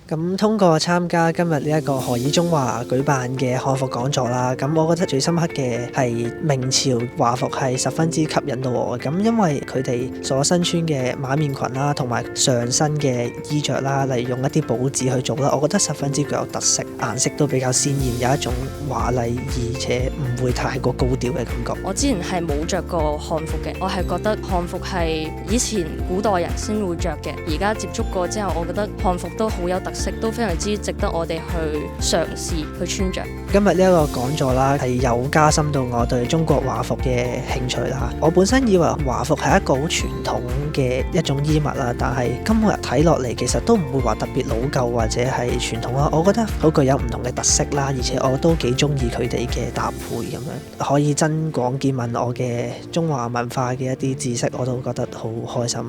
咁通過參加今日呢一個何以中華舉辦嘅漢服講座啦，咁我覺得最深刻嘅係明朝華服係十分之吸引到我。咁因為佢哋所身穿嘅馬面裙啦，同埋上身嘅衣着啦，例如用一啲寶紙去做啦，我覺得十分之具有特色，顏色都比較鮮豔，有一種華麗而且唔會太過高調嘅感覺。我之前係冇着過漢服嘅，我係覺得漢服係以前古代人先會着嘅，而家接觸過之後，我覺得漢服都好有特色，都非常之值得我哋去嘗試去穿着。今日呢一個講座啦，係有加深到我對中國華服嘅興趣啦。我本身以為華服係一個好傳統嘅一種衣物啦，但係今日睇落嚟，其實都唔會話特別老舊或者係傳統啦。我覺得好具有唔同嘅特色啦，而且我都幾中意佢哋嘅搭配咁樣，可以增廣見聞我嘅中華文化嘅一啲知識，我都覺得好開心。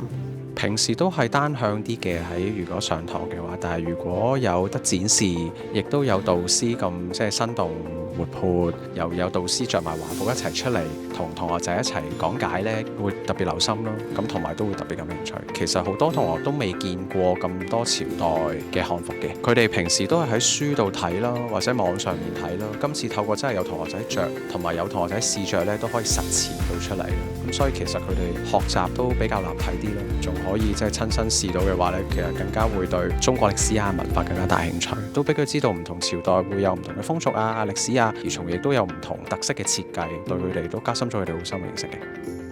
平時都係單向啲嘅，如果上堂嘅話，但係如果有得展示，亦都有導師咁即係生動活潑，又有導師着埋華服一齊出嚟同同學仔一齊講解呢，會特別留心咯。咁同埋都會特別感興趣。其實好多同學都未見過咁多朝代嘅漢服嘅，佢哋平時都係喺書度睇啦，或者網上面睇啦。今次透過真係有同學仔着，同埋有同學仔試着呢，都可以實踐到出嚟。咁所以其實佢哋學習都比較立體啲咯，仲可以即係親身試到嘅話呢，其實更加會對中國歷史啊文化更加大興趣，都俾佢知道唔同朝代會有唔同嘅風俗啊歷史啊，而從亦都有唔同特色嘅設計，對佢哋都加深咗佢哋好深嘅認識嘅。